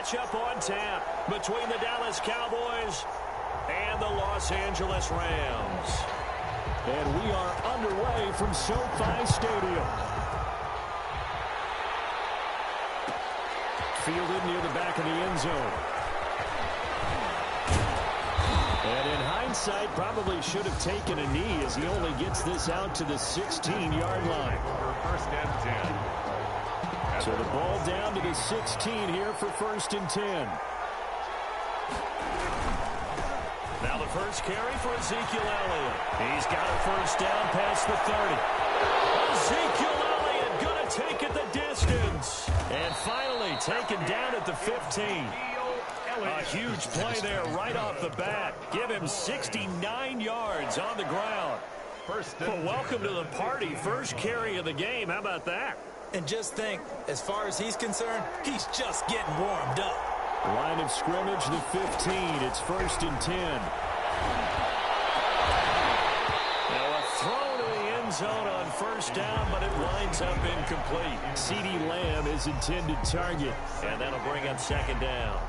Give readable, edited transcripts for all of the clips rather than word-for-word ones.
matchup on tap between the Dallas Cowboys and the Los Angeles Rams. And we are underway from SoFi Stadium. Fielded near the back of the end zone. And in hindsight, probably should have taken a knee as he only gets this out to the 16-yard line. First and 10. So the ball down to the 16 here for first and 10. Now the first carry for Ezekiel Elliott. He's got a first down past the 30. Ezekiel Elliott going to take it the distance. And finally taken down at the 15. A huge play there right off the bat. Give him 69 yards on the ground. Well, welcome to the party. First carry of the game. How about that? And just think, as far as he's concerned, he's just getting warmed up. Line of scrimmage, the 15. It's first and 10. Now a throw to the end zone on first down, but it winds up incomplete. CeeDee Lamb is intended target. And that'll bring up second down.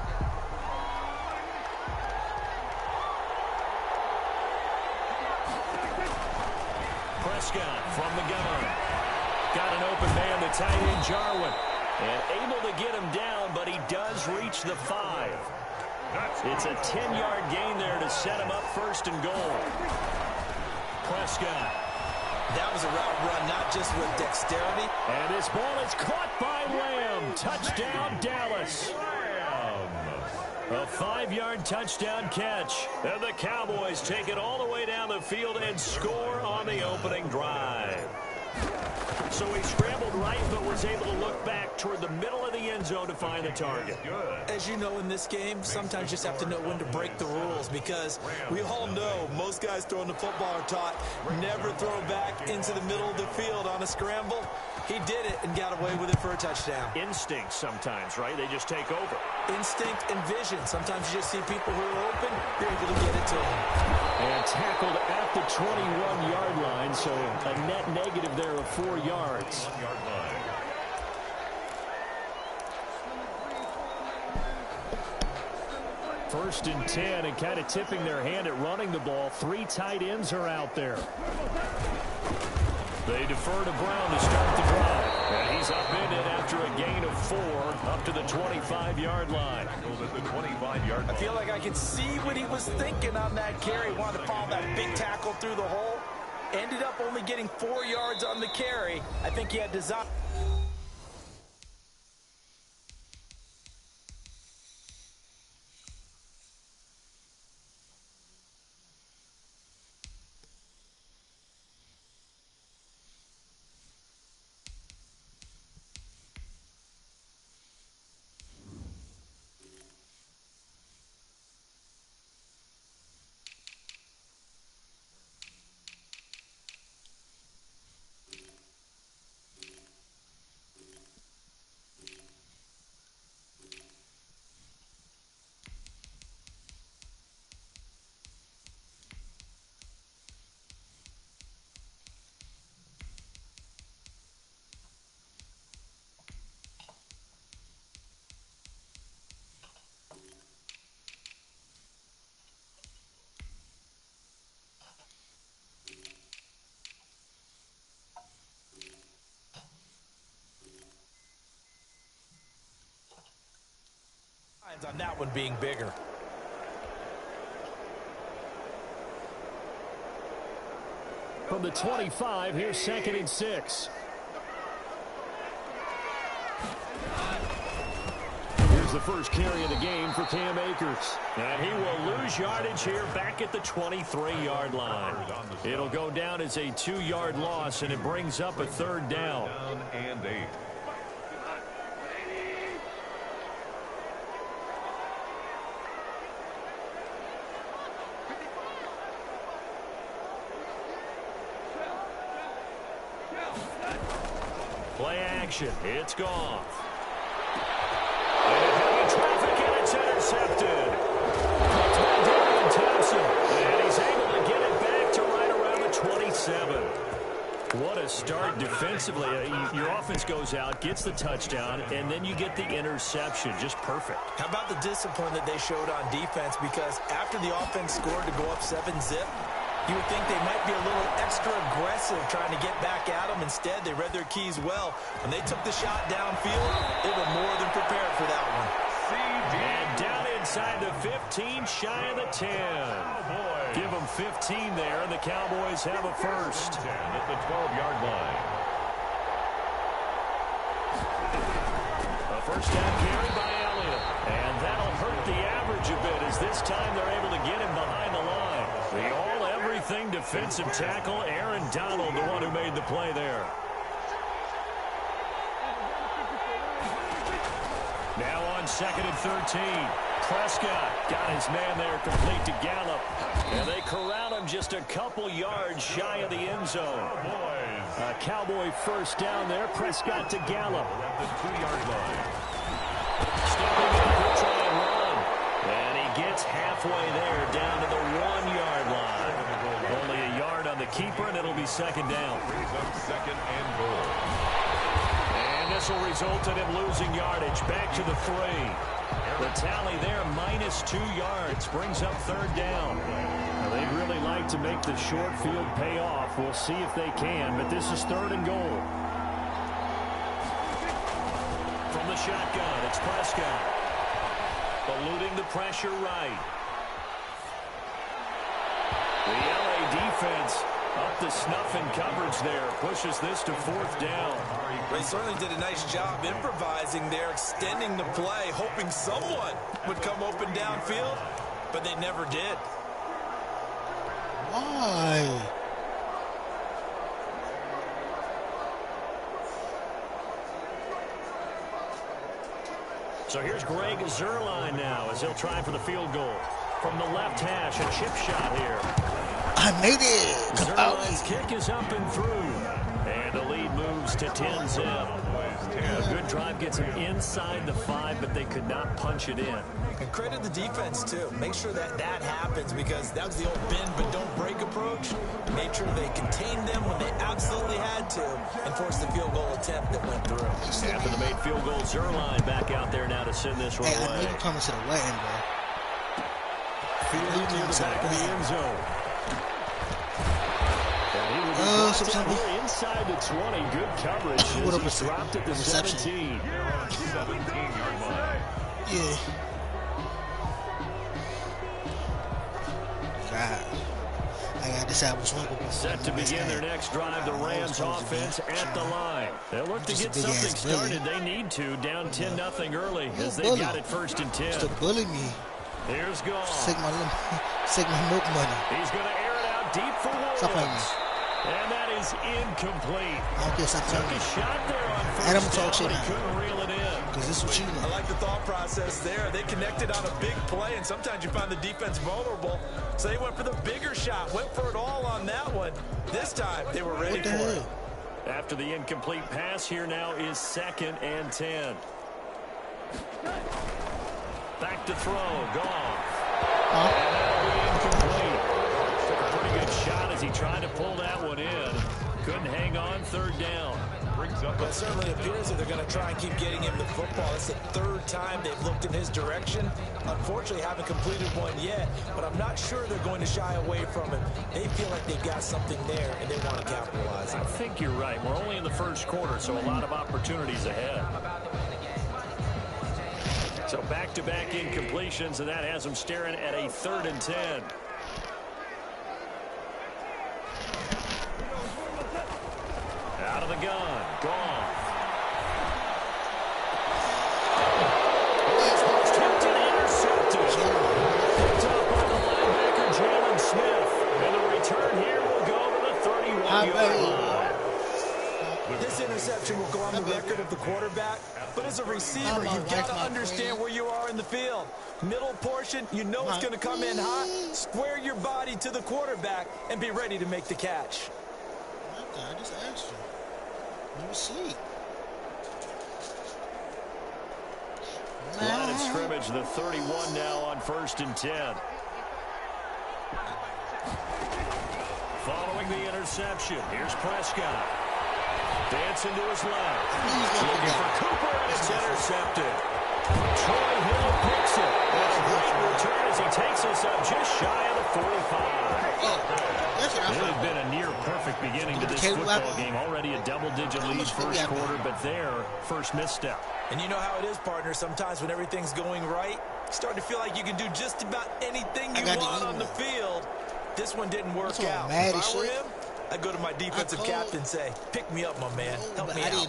Prescott from the gun. Got an open man, the tight end Jarwin. And able to get him down, but he does reach the 5. It's a 10-yard gain there to set him up first and goal. Prescott. That was a route run, not just with dexterity. And this ball is caught by Lamb. Touchdown, Dallas. A 5-yard touchdown catch. And the Cowboys take it all the way down the field and score on the opening drive. So he scrambled right, but was able to look back toward the middle of the end zone to find the target. As you know, in this game, sometimes you just have to know when to break the rules, because we all know most guys throwing the football are taught never throw back into the middle of the field on a scramble. He did it and got away with it for a touchdown. Instinct sometimes, right? They just take over. Instinct and vision. Sometimes you just see people who are open, you're able to get it to them. And tackled at the 21-yard line, so a net negative there of 4 yards. First and 10, and kind of tipping their hand at running the ball. 3 tight ends are out there. They defer to Brown to start the drive. And he's upended after a gain of 4 up to the 25-yard line. I feel like I can see what he was thinking on that carry. Wanted to follow that big tackle through the hole. Ended up only getting 4 yards on the carry. I think he had design. On that one being bigger. From the 25, here's second and 6. Here's the first carry of the game for Cam Akers. And he will lose yardage here back at the 23-yard line. It'll go down as a 2-yard loss, and it brings up a third down. And 8. Play action. It's gone. And heavy traffic, and it's intercepted. Caught by Darian Thompson. And he's able to get it back to right around the 27. What a start defensively. Your offense goes out, gets the touchdown, and then you get the interception. Just perfect. How about the discipline that they showed on defense? Because after the offense scored to go up 7-zip, you would think they might be a little extra aggressive trying to get back at them. Instead, they read their keys well. When they took the shot downfield, they were more than prepared for that one. And down inside the 15, shy of the 10. Give them 15 there, and the Cowboys have a first. At the 12-yard line. A first down carry by Elliott. And that'll hurt the average a bit as this time they're able to get him behind the line. The all-everything defensive tackle, Aaron Donald, the one who made the play there. Now on 2nd and 13. Prescott got his man there complete to Gallup. And they corral him just a couple yards shy of the end zone. A Cowboy first down there. Prescott to Gallup. At the 2-yard line. Stepping in to try and run. And he gets halfway there down to the 1-yard line. Only a yard on the keeper, and it'll be second down. Brings up 2nd and goal. And this will result in him losing yardage. Back to the 3. The tally there, -2 yards, brings up third down. Now, they'd really like to make the short field pay off. We'll see if they can, but this is 3rd and goal. From the shotgun, it's Prescott. Eluding the pressure right. The LA defense up to snuff in coverage there. Pushes this to 4th down. They certainly did a nice job improvising there, extending the play, hoping someone would come open downfield, but they never did. Why? So here's Greg Zuerlein now as he'll try for the field goal. From the left hash, a chip shot here. I made it. Zuerlein's kick is up and through. And the lead moves to 10-zip. A good drive gets him inside the 5, but they could not punch it in. And credit the defense, too. Make sure that that happens because that was the old bend but don't break approach. Made sure they contained them when they absolutely had to and forced the field goal attempt that went through. After the made field goal, Zuerlein back out there now to send this one Hey, I know away. you're coming to the wedding, bro. Fielding near the back of the end zone. And he will be brought down here inside the 20. Good coverage as he's dropped at the 17. 17-yard line. Yeah. God. I got to decide which one. Set to begin their next drive, the Rams offense at the line. They'll look to get something started. They need to, down 10-0 early as they got it 1st and 10. Still bully me. Here's Goff. Take my milk money. He's going to air it out deep for Stop playing Woods. me. And that is incomplete. I don't care. Stop Took playing a me. shot there on And I'm first gonna talk down, shit but he now. couldn't reel it in. Because this is what you I know. like the thought process there. They connected on a big play, and sometimes you find the defense vulnerable. So they went for the bigger shot, went for it all on that one. This time, they were ready What the for it. hell? After the incomplete pass, here now is 2nd and 10. Back to throw, Goff. And that'll be incomplete. Took a pretty good shot as he tried to pull that one in. Couldn't hang on, 3rd down. Brings up Well, it certainly appears that they're going to try and keep getting him the football. It's the 3rd time they've looked in his direction. Unfortunately, haven't completed one yet, but I'm not sure they're going to shy away from him. They feel like they've got something there, and they want to capitalize. I think you're right. We're only in the 1st quarter, so a lot of opportunities ahead. So back-to-back incompletions, and that has them staring at a 3rd and 10. Out of the gun, Goff. Attempted intercepted. Picked up by the linebacker, Jalen Smith. And the return here will go to the 31-yard line. This interception will go on the record of the quarterback, but as a receiver, you've got to understand where you are in the field. Middle portion, you know it's going to come in hot. Square your body to the quarterback and be ready to make the catch. I just asked you. You were asleep. Line of scrimmage, the 31 now on 1st and 10. Following the interception, here's Prescott. Dancing to his left. Looking for Cooper, and it's intercepted. Troy Hill picks it. And a great return as he takes us up just shy of the 45. It has been a near-perfect beginning to this football game. Already a double-digit lead first quarter, but their first misstep. And you know how it is, partner. Sometimes when everything's going right, you start to feel like you can do just about anything you want on the field. This one didn't work out. If I were him, I'd go to my defensive captain and say, pick me up, my man. Help me out.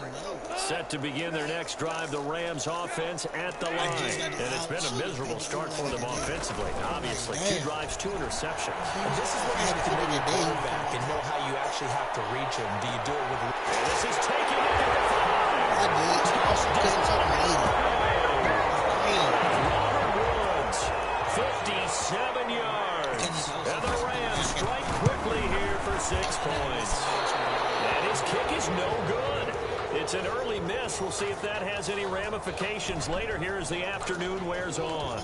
Set to begin their next drive, the Rams offense at the line. And it's been a miserable start for them offensively. Obviously, 2 drives, 2 interceptions. And this is what you have to know your quarterback and know how you actually have to reach him. Do you do it with... And this is taking it to the 5. Robert Woods, 57 yards. And the Rams strike quickly here for 6 points. And his kick is no good. It's an early miss. We'll see if that has any ramifications later here as the afternoon wears on.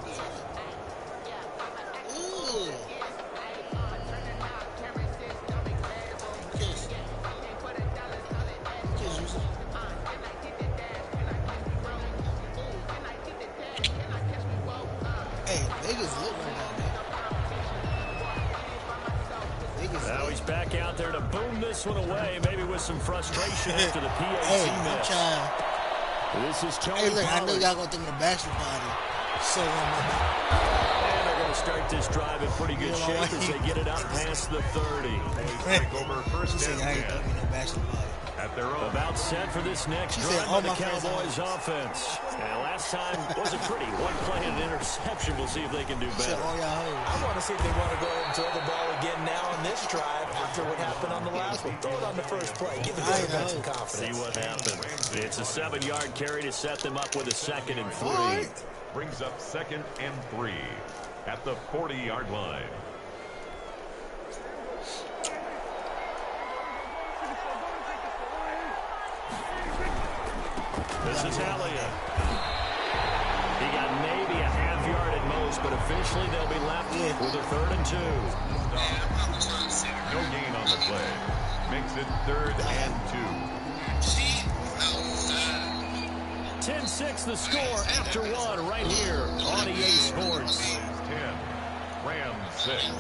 Now he's back out there to boom this one away, maybe with some frustration after the PAC miss. This is Tony. Hey, look, I know y'all gonna think of the bachelor party. So, and they're gonna start this drive in pretty good shape as they get it up past the 30. They take over first and 10 at their own. About set for this next drive by the Cowboys offense. And last time was a pretty one-play and interception. We'll see if they can do better. I want to see if they want to go ahead and throw the ball again now on this drive after what happened on the last one. Throw it on the first play. Give the defense some confidence. See what happens. It's a 7-yard carry to set them up with a 2nd and 3. Brings up 2nd and 3 at the 40-yard line. This is Elliott. He got maybe a half yard at most, but officially they'll be left with a 3rd and 2. No gain on the play. Makes it 3rd and 2. 10-6 the score after 1 right here on EA Sports. 10, Rams 6.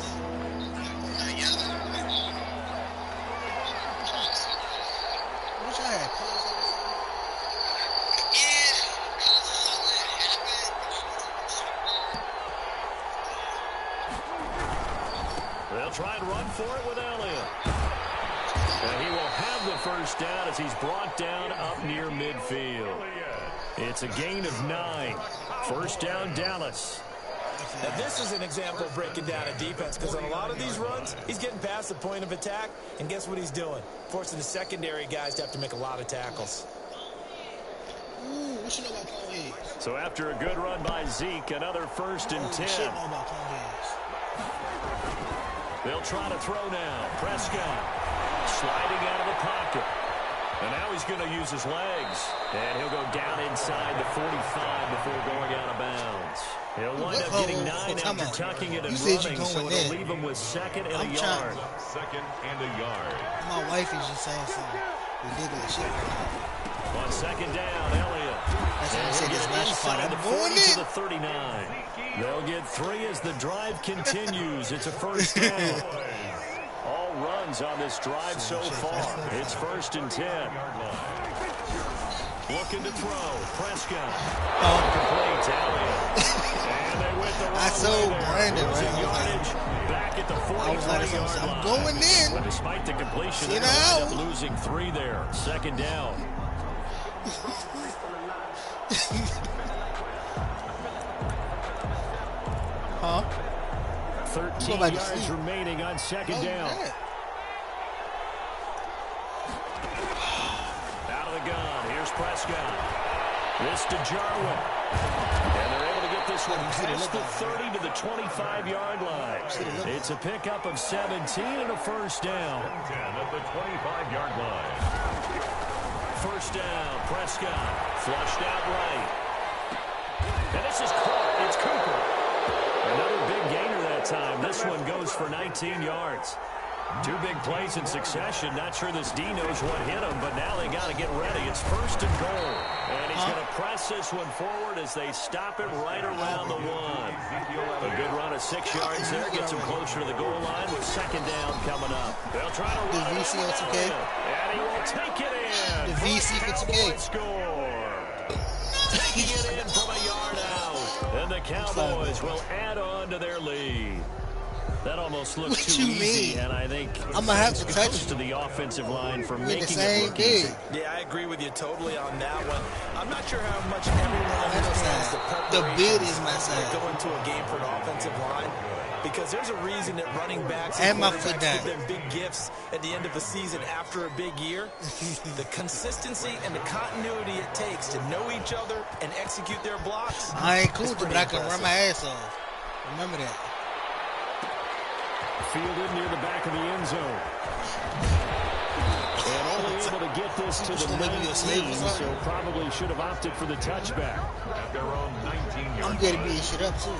They'll try and run for it with Elliott. And he will have the first down as he's brought down up near midfield. It's a gain of 9. First down, Dallas. Now, this is an example of breaking down a defense because on a lot of these runs, he's getting past the point of attack, and guess what he's doing? Forcing the secondary guys to have to make a lot of tackles. What you know about Paul Higgs? So after a good run by Zeke, another 1st and 10. Shit know about Paul Higgs. They'll try to throw now. Prescott sliding out of the pocket. And now he's going to use his legs. And he'll go down inside the 45 before going out of bounds. He'll wind up getting 9 after tucking it and running, so it'll leave him with 2nd and a yard. 2nd and a yard. My wife is just saying some ridiculous shit. On 2nd down, Elliott. That's how I said this last part. I'm the going 40 in. to the 39. They'll get 3 as the drive continues. It's a first down. All runs on this drive so far. It's 1st and 10. Looking to throw. Prescott. Complete to Elliott. And they went the wrong I told Brandon, Losing right? yardage back at the 43-yard line. I'm going in. But despite the completion, they end up losing 3 there. 2nd down. Huh? 13 yards remaining on 2nd down. Out of the gun. Here's Prescott. This to Jarwin. And they're able to get this one past the 30 to the 25-yard line. It's a pickup of 17 and a first down. 10 at the 25-yard line. First down, Prescott. Flushed out right. And this is caught. It's Cooper. Another big gainer that time. This one goes for 19 yards. Two big plays in succession. Not sure this D knows what hit him, but now they got to get ready. It's 1st and goal. And he's going to press this one forward as they stop it right around the 1. A good run of 6 yards there. Gets him closer to the goal line with 2nd down coming up. They'll try to run it VC on 2K. And he will take it in. The VC for 2K. Score. Taking it in from a yard out. And the Cowboys will add on to their lead. That almost looks too easy, and I think I'm gonna have to touch to the offensive line for making the same it look easy. Yeah, I agree with you totally on that one. I'm not sure how much everyone understands the bid is my side. that go into a game for an offensive line, because there's a reason that running backs and my quarterbacks foot down. give them big gifts at the end of the season after a big year. The consistency and the continuity it takes to know each other and execute their blocks. I ain't cool, but I can run my ass off. Remember that. Fielded near the back of the end zone. And only able to get this to the 19, so probably should have opted for the touchback. At their own 19-yard I'm good at being shit up, too.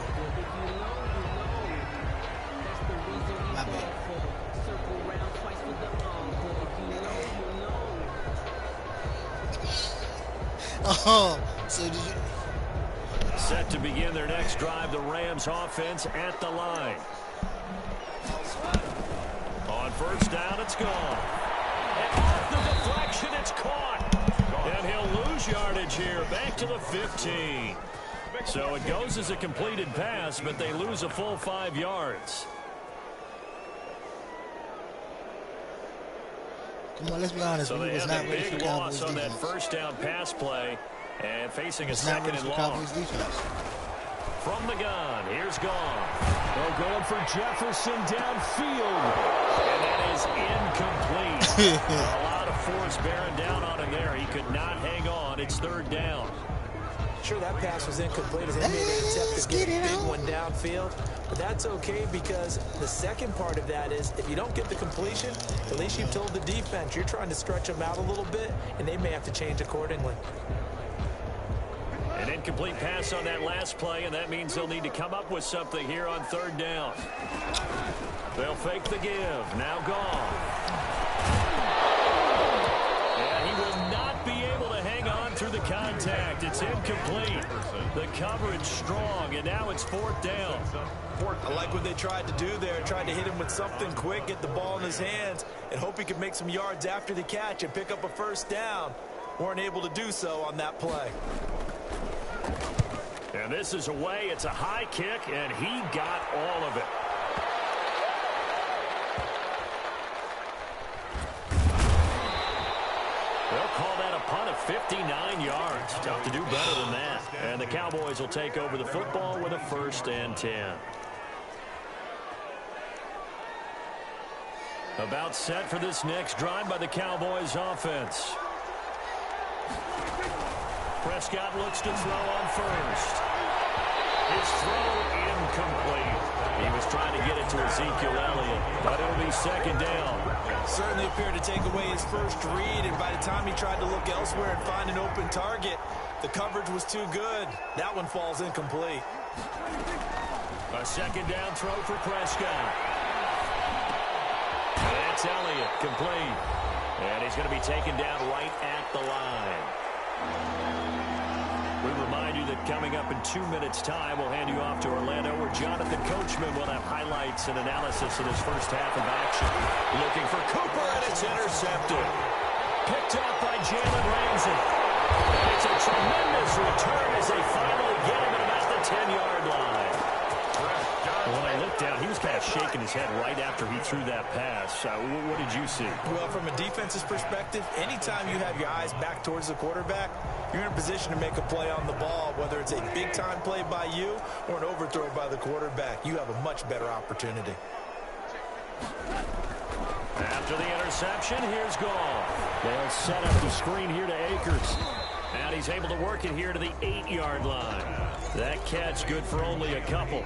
My bad. Oh, so did you... Set to begin their next drive, the Rams offense at the line. On 1st down, it's gone. And off the deflection, it's caught. And he'll lose yardage here, back to the 15. So it goes as a completed pass, but they lose a full 5 yards. Come on, let's be honest. So We they was had not a ready for big Cowboys loss on that defense. 1st down pass play and facing a It's not 2nd ready and for long. Cowboys defense. From the gun, here's Gone. They're going for Jefferson downfield. And that is incomplete. A lot of force bearing down on him there. He could not hang on. It's 3rd down. Sure, that pass was incomplete as they made an attempt to get a big one downfield. But that's okay, because the second part of that is if you don't get the completion, at least you've told the defense you're trying to stretch them out a little bit, and they may have to change accordingly. An incomplete pass on that last play, and that means they'll need to come up with something here on 3rd down. They'll fake the give. Now Gone. And he will not be able to hang on through the contact. It's incomplete. The coverage strong, and now it's 4th down. I like what they tried to do there, tried to hit him with something quick, get the ball in his hands, and hope he could make some yards after the catch and pick up a 1st down. Weren't able to do so on that play. And this is away. It's a high kick, and he got all of it. They'll call that a punt of 59 yards. Tough to do better than that. And the Cowboys will take over the football with a 1st and 10. About set for this next drive by the Cowboys offense. Prescott looks to throw on 1st. His throw incomplete. He was trying to get it to Ezekiel Elliott, but it'll be 2nd down. Certainly appeared to take away his first read, and by the time he tried to look elsewhere and find an open target, the coverage was too good. That one falls incomplete. A 2nd down throw for Prescott. That's Elliott, complete. And he's going to be taken down right at the line. We remind you that coming up in 2 minutes' time, we'll hand you off to Orlando, where Jonathan Coachman will have highlights and analysis in his first half of action. Looking for Cooper, and it's intercepted. Picked up by Jalen Ramsey. And it's a tremendous return as they finally get him at about the 10-yard line. When I looked down, he was kind of shaking his head right after he threw that pass. What did you see? Well, from a defense's perspective, anytime you have your eyes back towards the quarterback, you're in a position to make a play on the ball, whether it's a big-time play by you or an overthrow by the quarterback. You have a much better opportunity. After the interception, here's Gone. They'll set up the screen here to Akers. And he's able to work it here to the 8-yard line. That catch good for only a couple.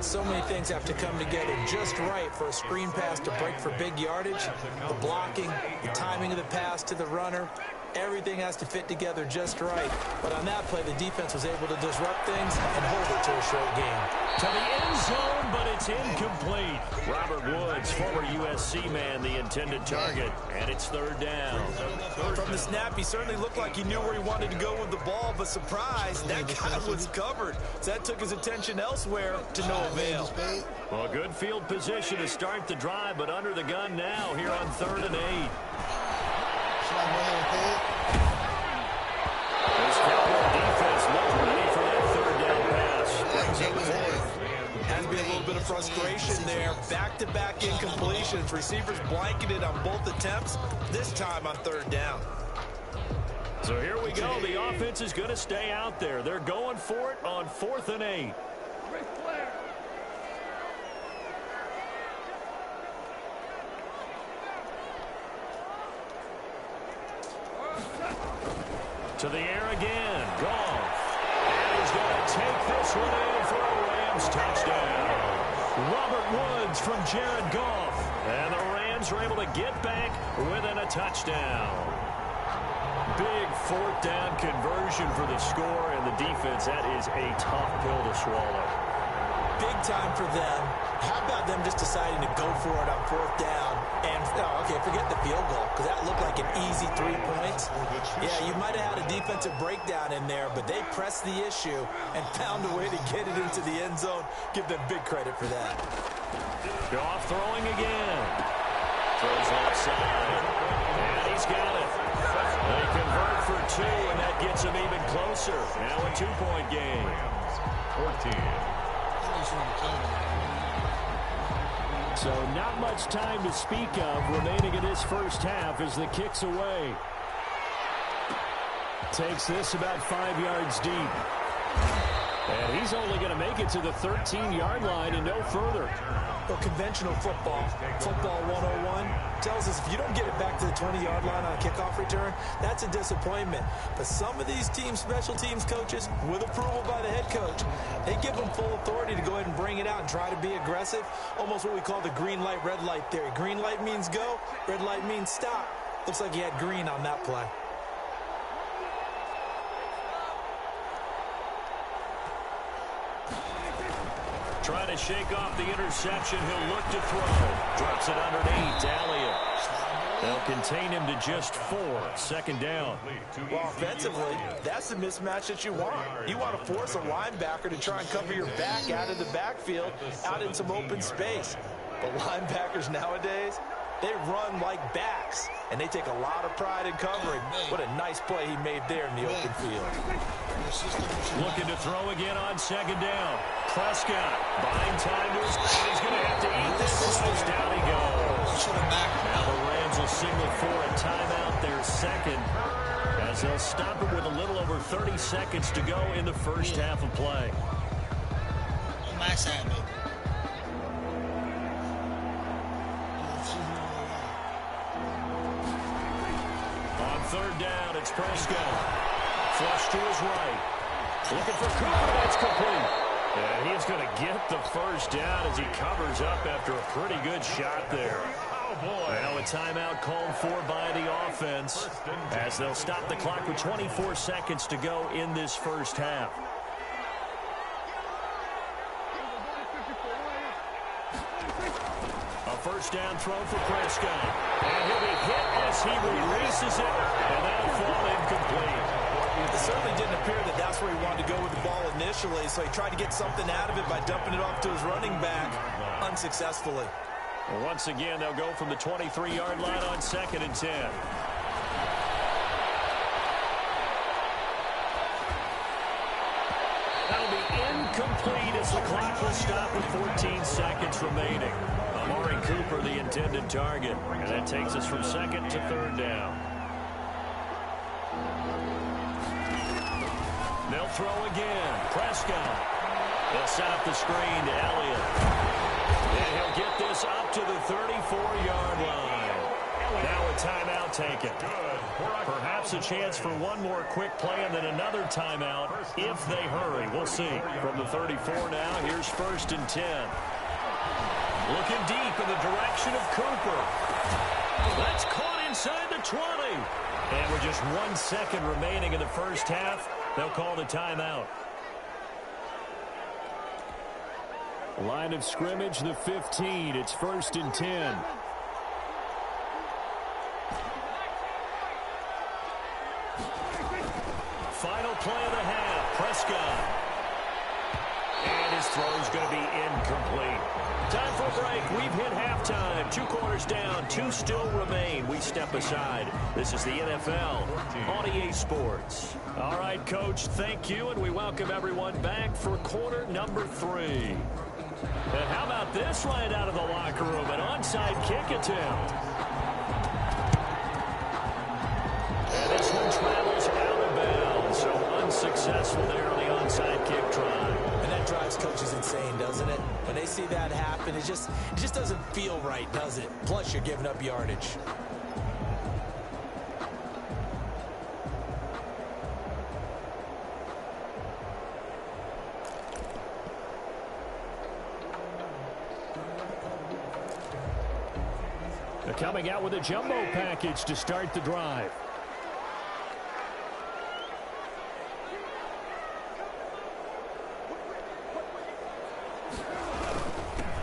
So many things have to come together just right for a screen pass to break for big yardage. The blocking, the timing of the pass to the runner, Everything has to fit together just right. But on that play, the defense was able to disrupt things and hold it to a short game. To the end zone, but it's incomplete. Robert Woods, former USC man, the intended target, and it's third down. From the snap, he certainly looked like he knew where he wanted to go with the ball, but surprise, that guy was covered. So that took his attention elsewhere to no avail. Well, good field position to start the drive, but under the gun now here on 3rd and 8. This Cowboy defense looks ready for that 3rd down pass. Brings up 4th. Has been a little bit of frustration there. Back-to-back incompletions. Receivers blanketed on both attempts, this time on 3rd down. So here we go. The offense is going to stay out there. They're going for it on 4th and 8. To the air again. Goff. And he's going to take this one in for a Rams touchdown. Robert Woods from Jared Goff. And the Rams are able to get back within a touchdown. Big 4th down conversion for the score, and the defense, that is a tough pill to swallow. Big time for them. How about them just deciding to go for it on 4th down? And, okay, forget the field goal, because that looked like an easy 3 points. Yeah, you might have had a defensive breakdown in there, but they pressed the issue and found a way to get it into the end zone. Give them big credit for that. Goff throwing again. Throws offside. And he's got it. They convert for 2, and that gets them even closer. Now a 2-point game. 14. So not much time to speak of remaining in this first half as the kick's away. Takes this about 5 yards deep. And he's only going to make it to the 13-yard line and no further. Well, conventional football 101, tells us if you don't get it back to the 20-yard line on a kickoff return, that's a disappointment. But some of these teams, special teams coaches, with approval by the head coach, they give them full authority to go ahead and bring it out and try to be aggressive. Almost what we call the green light, red light theory. Green light means go, red light means stop. Looks like he had green on that play. Trying to shake off the interception. He'll look to throw. Drops it underneath. Elliott. They'll contain him to just 4. 2nd down. Well, offensively, that's the mismatch that you want. You want to force a linebacker to try and cover your back out of the backfield, out in some open space. But linebackers nowadays, they run like backs, and they take a lot of pride in covering. What a nice play he made there in the open field. Looking to throw again on 2nd down. Prescott buying time to his feet. He's going to have to eat this one. Down he goes. Now the Rams will signal for a timeout, their 2nd, as they'll stop it with a little over 30 seconds to go in the first half of play. Max had me. On 3rd down, it's Prescott. Flush to his right. Looking for Cooper. That's complete. And he's going to get the first down as he covers up after a pretty good shot there. Now a timeout called for by the offense as they'll stop the clock with 24 seconds to go in this first half. A first down throw for Prescott. And he'll be hit as he releases it, and that'll fall incomplete. It certainly didn't appear that that's where he wanted to go with the ball initially, so he tried to get something out of it by dumping it off to his running back unsuccessfully. Well, once again, they'll go from the 23-yard line on 2nd and 10. That'll be incomplete as the clock will stop with 14 seconds remaining. Amari Cooper, the intended target. And that takes us from 2nd to 3rd down. They'll throw again. Prescott. They'll set up the screen to Elliott. And he'll get this up to the 34-yard line. Now a timeout taken. Perhaps a chance for one more quick play and then another timeout if they hurry. We'll see. From the 34 now, here's 1st and 10. Looking deep in the direction of Cooper. That's caught inside the 20. And with just 1 second remaining in the first half, they'll call the timeout. Line of scrimmage, the 15. It's 1st and 10. Final play of the half. Prescott. And his throw's going to be incomplete. Time for a break. We've hit halftime. 2 quarters down. 2 still remain. We step aside. This is the NFL on EA Sports. All right, Coach, thank you, and we welcome everyone back for quarter number 3. And how about this right out of the locker room? An onside kick attempt. And this one travels out of bounds, so unsuccessful there on the onside kick try. And that drives coaches insane, doesn't it? When they see that happen, it just doesn't feel right, does it? Plus, you're giving up yardage. They're coming out with a jumbo package to start the drive.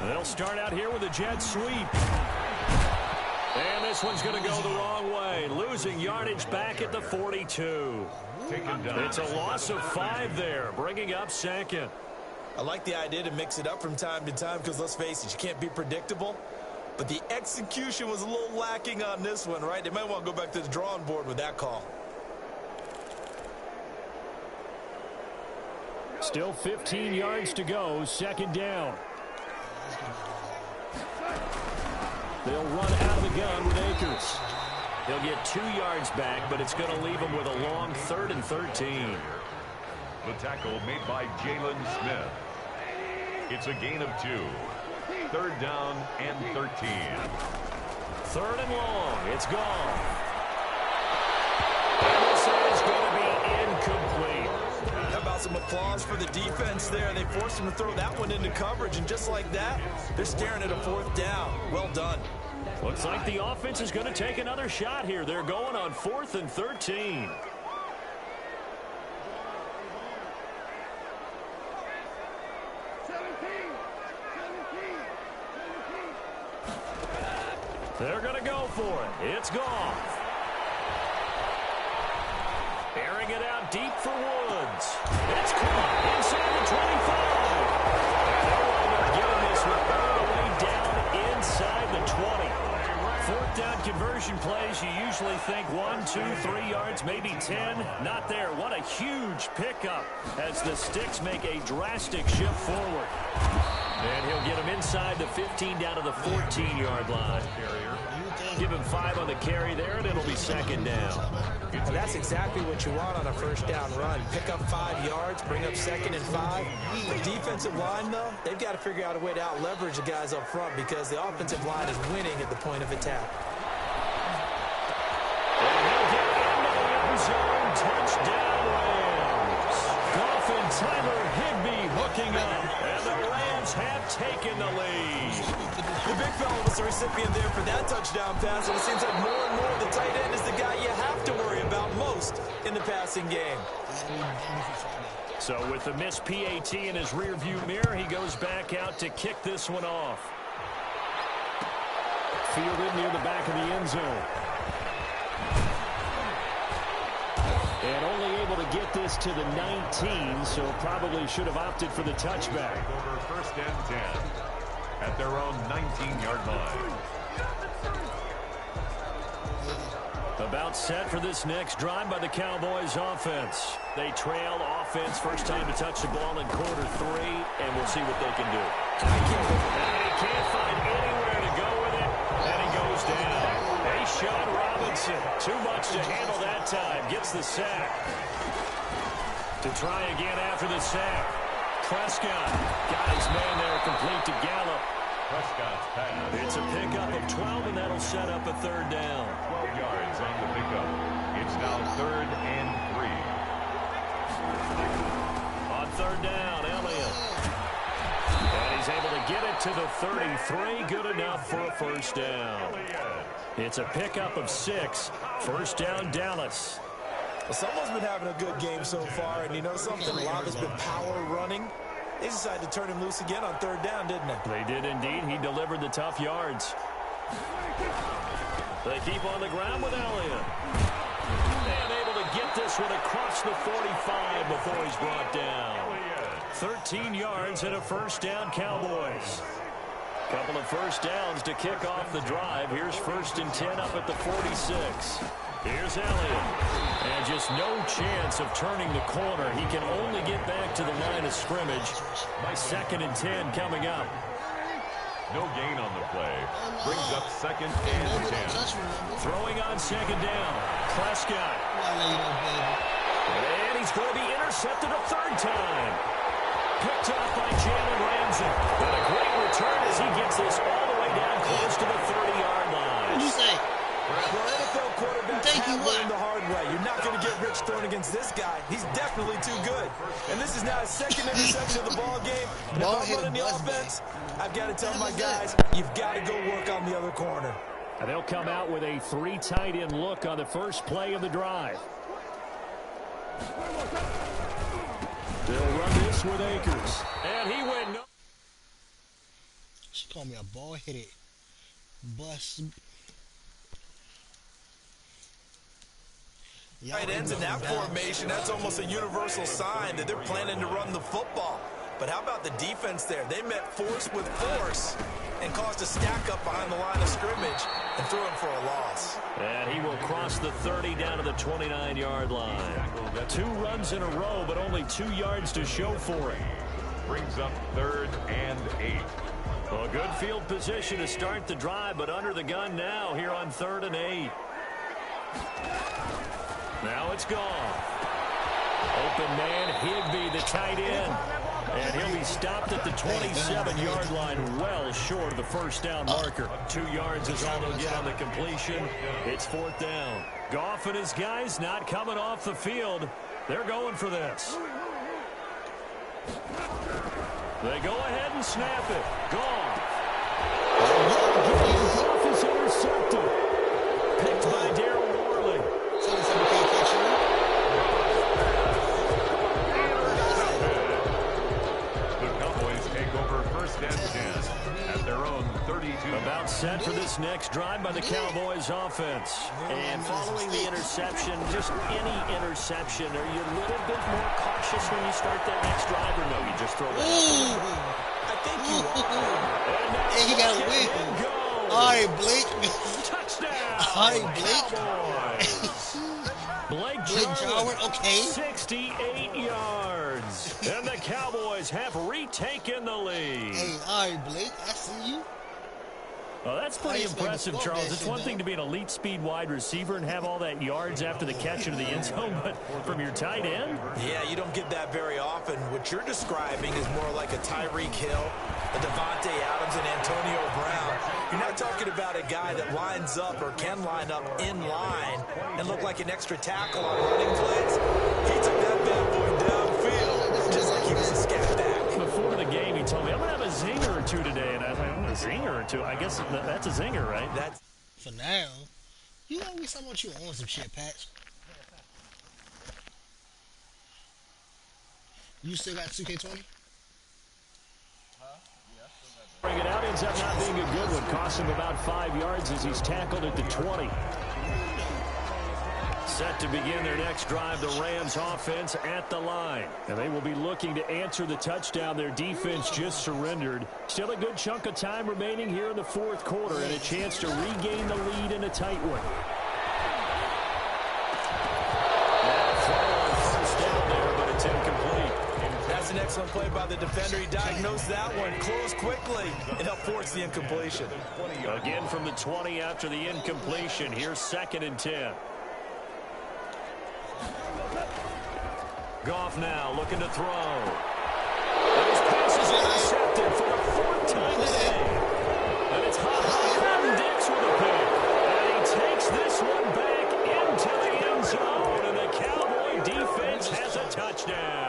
They'll start out here with a jet sweep. And this one's going to go the wrong way. Losing yardage back at the 42. It's a loss of 5 there, bringing up 2nd. I like the idea to mix it up from time to time because, let's face it, you can't be predictable. But the execution was a little lacking on this one, right? They might want to go back to the drawing board with that call. Still 15 yards to go, 2nd down. They'll run out of the gun with Akers. He'll get 2 yards back, but it's going to leave him with a long 3rd and 13. The tackle made by Jalen Smith. It's a gain of 2. 3rd down and 13. 3rd and long. It's gone. And this is going to be incomplete. How about some applause for the defense there? They forced him to throw that one into coverage, and just like that, they're staring at a 4th down. Well done. Looks like the offense is going to take another shot here. They're going on 4th and 13. They're going to go for it. It's gone. Airing it out deep for Woods. It's caught inside the 25. They'll end up getting this one all the way down inside the 20. 4th down conversion plays, you usually think 1, 2, 3 yards, maybe 10. Not there. What a huge pickup as the Sticks make a drastic shift forward. And he'll get him inside the 15 down to the 14-yard line. Give him 5 on the carry there, and it'll be 2nd down. And that's exactly what you want on a 1st down run. Pick up 5 yards, bring up 2nd and 5. The defensive line, though, they've got to figure out a way to out-leverage the guys up front because the offensive line is winning at the point of attack. And he'll get into the end zone. Touchdown, Rams. Goff and Tyler Higbee hooking up. And the Rams have taken the lead. The big fella was the recipient there for that touchdown pass, and it seems like more and more the tight end is the guy you have to worry about most in the passing game. So with the missed PAT in his rearview mirror, he goes back out to kick this one off. Fielded near the back of the end zone. And only able to get this to the 19, so probably should have opted for the touchback. Over 1st and 10 at their own 19-yard line. About set for this next drive by the Cowboys offense. They trail offense, first time to touch the ball in quarter 3, and we'll see what they can do. And he can't find anywhere to go with it, and he goes down. Hey, Sean Robinson, too much to handle that time, gets the sack. To try again after the sack. Prescott got his man there, complete to Gallup. Prescott's pass. It's a pickup of 12, and that'll set up a 3rd down. 12 yards on the pickup. It's now 3rd and 3. On 3rd down, Elliott. And he's able to get it back to the 33. Good enough for a first down. It's a pickup of 6. First down, Dallas. Well, someone's been having a good game so far, and you know something? A lot has been power running. They decided to turn him loose again on third down, didn't they? They did indeed. He delivered the tough yards. They keep on the ground with Elliott. And able to get this one across the 45 before he's brought down. 13 yards and a first down, Cowboys. Couple of first downs to kick off the drive. Here's 1st and 10 up at the 46. Here's Elliott. And just no chance of turning the corner. He can only get back to the line of scrimmage by 2nd and 10 coming up. No gain on the play. Brings up 2nd and 10. Throwing on 2nd down. Prescott. And he's going to be intercepted a 3rd time. Picked off by Jalen Ramsey. And a great return as he gets this all the way down close to the 30-yard line. What did you say? Well, NFL quarterbacks have learned the hard way. You're not going to get rich throwing against this guy. He's definitely too good. And this is now his 2nd interception of the ball game. And if I'm running the offense, I've got to tell my guys, you've got to go work on the other corner. And they'll come out with a 3 tight end look on the first play of the drive. They'll run this with Akers. And he went no. She called me a ball-headed bus. Tight ends in that formation, that's almost a universal sign that they're planning to run the football. But how about the defense there? They met force with force and caused a stack up behind the line of scrimmage and threw him for a loss. And he will cross the 30 down to the 29-yard line. 2 runs in a row, but only 2 yards to show for it. Brings up 3rd and 8. Well, good field position to start the drive, but under the gun now here on 3rd and 8. Now it's gone. Open man, Higbee, the tight end. And he'll be stopped at the 27-yard line, well short of the first down marker. 2 yards is all they'll get on the completion. It's 4th down. Goff and his guys not coming off the field. They're going for this. They go ahead and snap it. Goff. Goff is intercepted. Picked by Darryl Worley. About set for this next drive by the Cowboys offense. And following the interception, just any interception, are you a little bit more cautious when you start that next drive, or no, you just throw that out? I think you are. Hey, he got a win. All right, Blake. Touchdown. All right, Blake Jarwin, okay. 68 yards. And the Cowboys have retaken the lead. Hey, all right, Blake, I see you. Well, that's pretty impressive, Charles. It's one thing to be an elite speed wide receiver and have all that yards after the catch into the end zone, but from your tight end? Yeah, you don't get that very often. What you're describing is more like a Tyreek Hill, a Devontae Adams, and Antonio Brown. You're not talking about a guy that lines up or can line up in line and look like an extra tackle on running plays. He took that bad boy downfield just like he was a scat back. Before the game, he told me, I'm going to have a zinger or two today. And I thought, a zinger or two? I guess that's a zinger, right? That's for now. You always talking about you on some shit, Patch. You still got 2K20? Bring it out, ends up not being a good one. Costs him about 5 yards as he's tackled at the 20. Set to begin their next drive, the Rams offense at the line. And they will be looking to answer the touchdown their defense just surrendered. Still a good chunk of time remaining here in the 4th quarter and a chance to regain the lead in a tight one. First down there, but it's incomplete. an excellent play by the defender. He diagnosed that one, closed quickly, and helped force the incompletion. Again from the 20 after the incompletion. Here's 2nd and 10. Goff now looking to throw. His pass is intercepted for the 4th time today. And it's Dix with a pick. And he takes this one back into the end zone. And the Cowboy defense has a touchdown.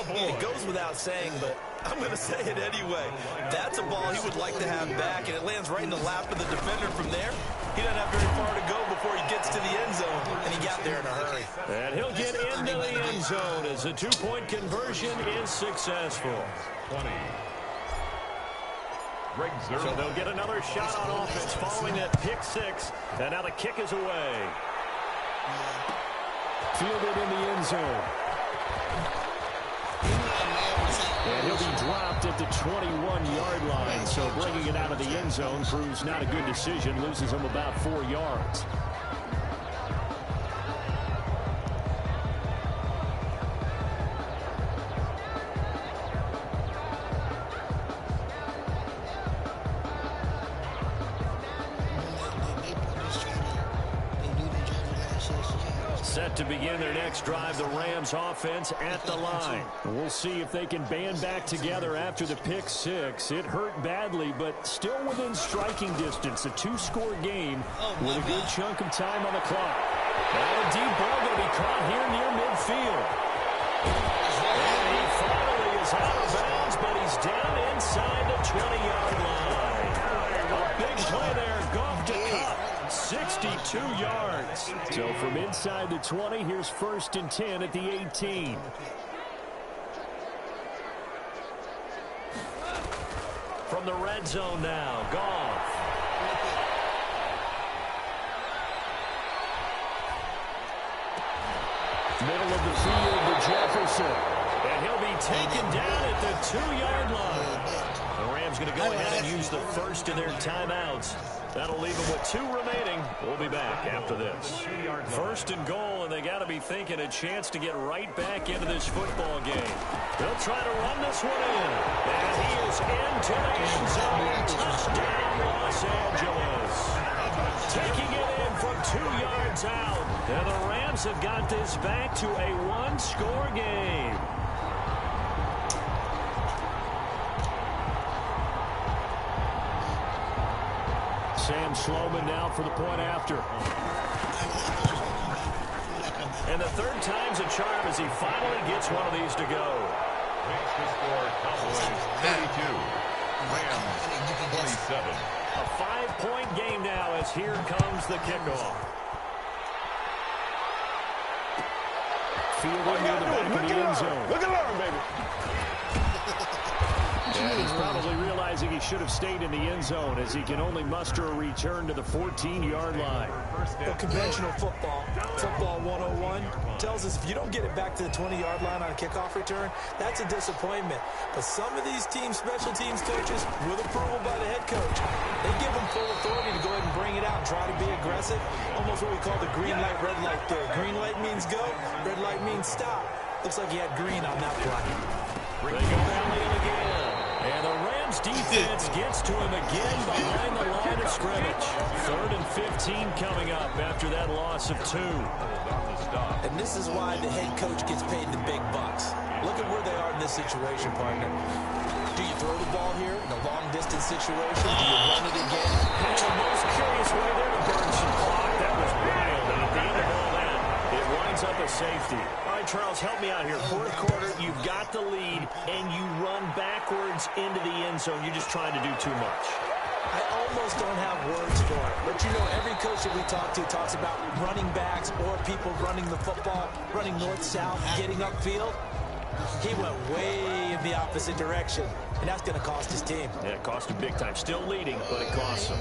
It goes without saying, but I'm going to say it anyway. That's a ball he would like to have back, and it lands right in the lap of the defender from there. He doesn't have very far to go before he gets to the end zone, and he got there in a hurry. And he'll get into the end zone as the two-point conversion is successful. 20. So they'll get another shot on offense following that pick six. And now the kick is away. Fielded in the end zone. And he'll be dropped at the 21-yard line. So bringing it out of the end zone proves not a good decision. Loses him about 4 yards. Set to begin their next drive, the Rams offense at the line. We'll see if they can band back together after the pick six. It hurt badly, but still within striking distance. A two-score game with a good chunk of time on the clock. And a deep ball going to be caught here near midfield. And he finally is out of bounds, but he's down inside the 20-yard line. A big play there. Goff to cut. 62 yards. So from inside the 20, here's 1st and 10 at the 18. From the red zone now, Goff. Middle of the field to Jefferson. And he'll be taken down at the 2-yard line. The Rams going to go ahead and use the first of their timeouts. That'll leave them with 2 remaining. We'll be back after this. 1st and goal, and they got to be thinking a chance to get right back into this football game. They'll try to run this one in. And he is into the end zone. Touchdown, Los Angeles. Taking it in from 2 yards out. And the Rams have got this back to a 1-score game. Sam Sloman now for the point after. And the 3rd time's a charm as he finally gets one of these to go. Makes the score Cowboys 32, Rams 27. A 5-point game now as here comes the kickoff. Fielding near the back of the end zone. Look at Lauren, baby. And he's probably realizing he should have stayed in the end zone as he can only muster a return to the 14-yard line. Well, conventional football 101, tells us if you don't get it back to the 20-yard line on a kickoff return, that's a disappointment. But some of these teams, special teams coaches, with approval by the head coach, they give them full authority to go ahead and bring it out and try to be aggressive. Almost what we call the green light, red light there. Green light means go, red light means stop. Looks like he had green on that play. They go down the hill again. And the Rams defense gets to him again behind the line of scrimmage. 3rd and 15 coming up after that loss of 2. And this is why the head coach gets paid the big bucks. Look at where they are in this situation, partner. Do you throw the ball here in a long-distance situation? Do you run it again? That's the most curious way there to burn some clock. That was wild. And at the end of all that, it winds up a safety. All right, Charles, help me out here. 4th quarter, you've got the lead, and you run backwards into the end zone. You're just trying to do too much. I almost don't have words for it. But, you know, every coach that we talk to talks about running backs or people running the football, running north-south, getting upfield. He went way in the opposite direction, and that's going to cost his team. Yeah, it cost him big time. Still leading, but it costs him.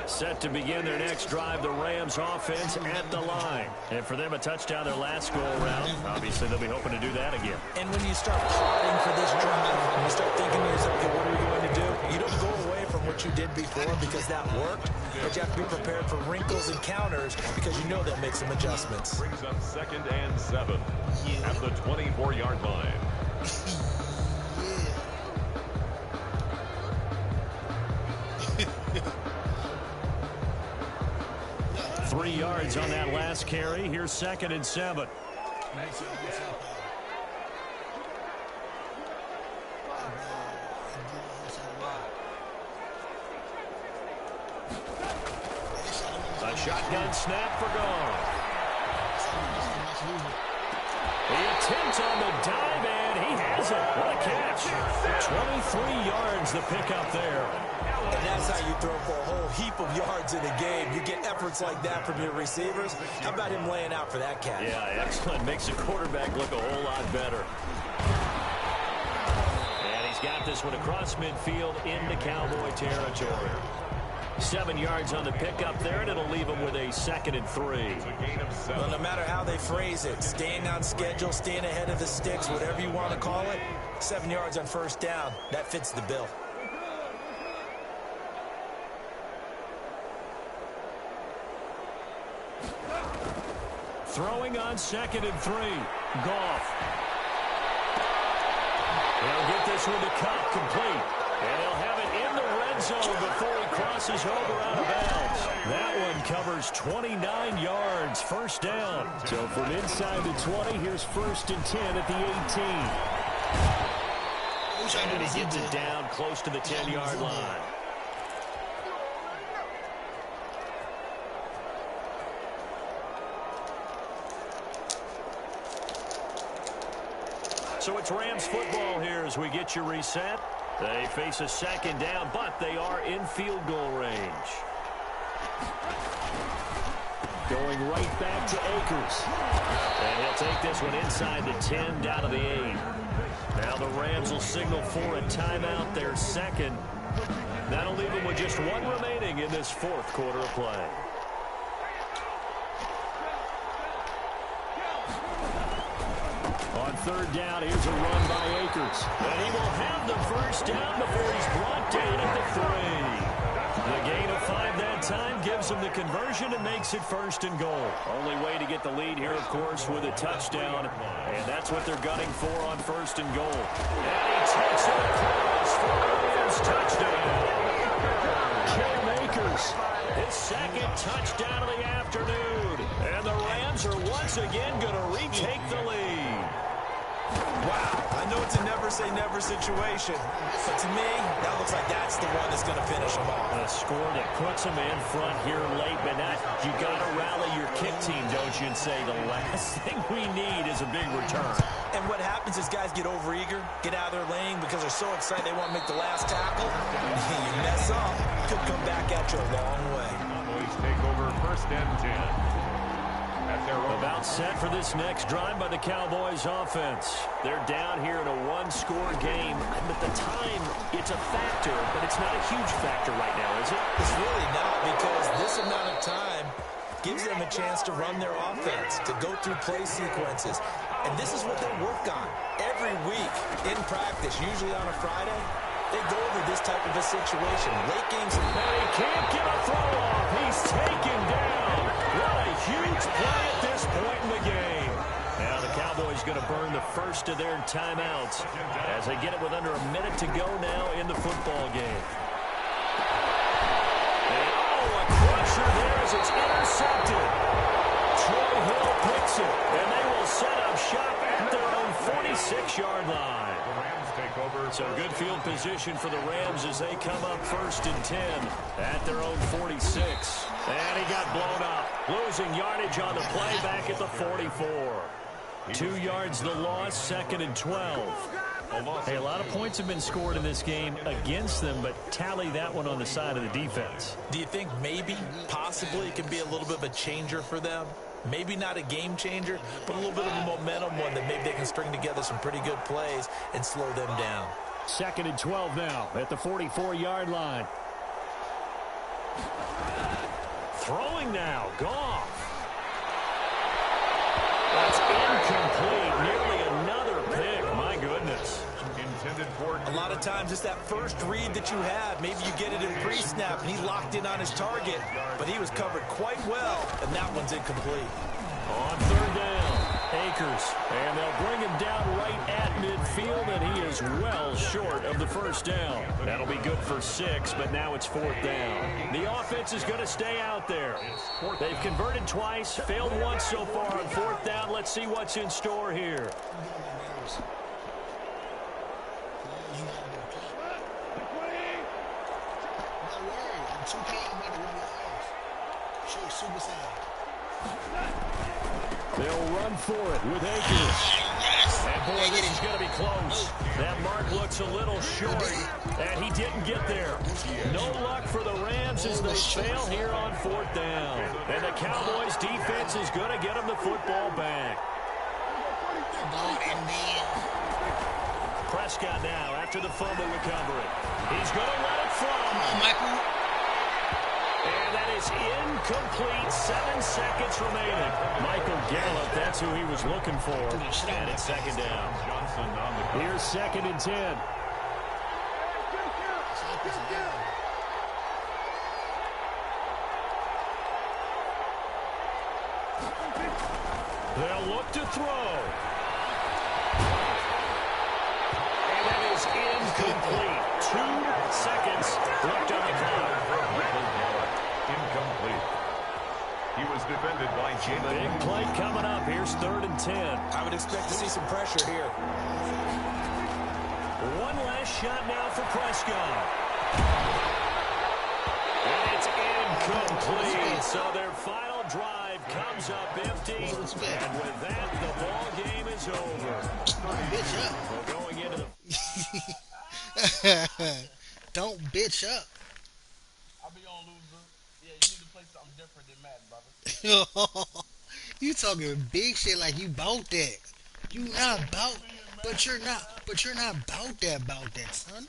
Set to begin their next drive, the Rams offense at the line. And for them, a touchdown their last go-around. Obviously, they'll be hoping to do that again. And when you start plotting for this drive, and you start thinking to yourself, okay, what are we going to do? You don't go away from what you did before because that worked, but you have to be prepared for wrinkles and counters because you know they'll make some adjustments. Brings up 2nd and 7 at the 24-yard line. 3 yards on that last carry. Here's 2nd and 7. A shotgun snap for Goff. The attempt on the dive, and he has it. What a catch. 23 yards the pickup there. And that's how you throw for a whole heap of yards in a game. You get efforts like that from your receivers. How about him laying out for that catch? Yeah, excellent. Makes the quarterback look a whole lot better. And he's got this one across midfield into Cowboy territory. 7 yards on the pickup there, and it'll leave him with a 2nd and 3. Well, no matter how they phrase it, staying on schedule, staying ahead of the sticks, whatever you want to call it, 7 yards on first down, that fits the bill. Throwing on 2nd and 3. Goff. He'll get this one to Cup complete. And he'll have it in the red zone before he crosses over out of bounds. That one covers 29 yards. First down. So from inside the 20, here's 1st and 10 at the 18. And he gets it down close to the 10-yard line. So it's Rams football here as we get you reset. They face a 2nd down, but they are in field goal range. Going right back to Akers. And he'll take this one inside the 10, down to the 8. Now the Rams will signal for a timeout, their 2nd. That'll leave them with just 1 remaining in this 4th quarter of play. On 3rd down, here's a run by Akers. And he will have the first down before he's brought down at the 3. The gain of 5 that time gives him the conversion and makes it 1st and goal. Only way to get the lead here, of course, with a touchdown. And that's what they're gunning for on 1st and goal. And he takes it across for a Rams touchdown. Cam Akers, his 2nd touchdown of the afternoon. And the Rams are once again going to retake the lead. Wow, I know it's a never-say-never situation, but to me, that looks like that's the one that's going to finish them off. A score that puts them in front here late, but you got to rally your kick team, don't you, and say the last thing we need is a big return. And what happens is guys get overeager, get out of their lane because they're so excited they want to make the last tackle. You mess up, could come back at you a long way. Cowboys take over 1st and 10. About set for this next drive by the Cowboys offense. They're down here in a 1-score game. But the time, it's a factor, but it's not a huge factor right now, is it? It's really not, because this amount of time gives them a chance to run their offense, to go through play sequences. And this is what they work on every week in practice, usually on a Friday. They go over this type of a situation. Late games. And he can't get a throw off. He's taken down. What a huge play at this point in the game. Now the Cowboys going to burn the first of their timeouts as they get it with under a minute to go now in the football game. And a crusher there as it's intercepted. Troy Hill picks it, and they will set up shop at their own 46-yard line. So good field position for the Rams as they come up 1st and 10 at their own 46. And he got blown up, losing yardage on the play back at the 44. 2 yards the loss, 2nd and 12. Hey, a lot of points have been scored in this game against them, but tally that one on the side of the defense. Do you think maybe, possibly, it can be a little bit of a changer for them? Maybe not a game changer, but a little bit of a momentum one that maybe they can string together some pretty good plays and slow them down. 2nd and 12 now at the 44-yard line. Throwing now, Goff. That's incomplete. Nearly another pick. My goodness. A lot of times it's that first read that you have. Maybe you get it in pre-snap, and he locked in on his target, but he was covered quite well, and that one's incomplete. On 3rd down, Akers, and they'll bring him down right at midfield, and he is well short of the first down. That'll be good for 6, but now it's 4th down. The offense is going to stay out there. They've converted twice, failed once so far on 4th down. Let's see what's in store here. They'll run for it with Akers. And boy, this is going to be close. That mark looks a little short, and he didn't get there. No luck for the Rams as they fail here on 4th down. And the Cowboys defense is going to get them the football back. Prescott now after the fumble recovery. He's going to let it from. Michael. And that is incomplete. 7 seconds remaining. Michael Gallup, that's who he was looking for. And it's 2nd down. Here's 2nd and 10. They'll look to throw. And that is incomplete. 2 seconds left on the clock. Incomplete. He was defended by Jalen. Big play coming up. Here's 3rd and 10. I would expect to see some pressure here. One last shot now for Prescott. And it's incomplete. So their final drive comes up empty. And with that, the ball game is over. We're going into the... Don't bitch up. I'll be on loser. Yeah, you need to play something different than Matt, brother. You talking big shit like you bout that. You not bout, but you're not bout that, son.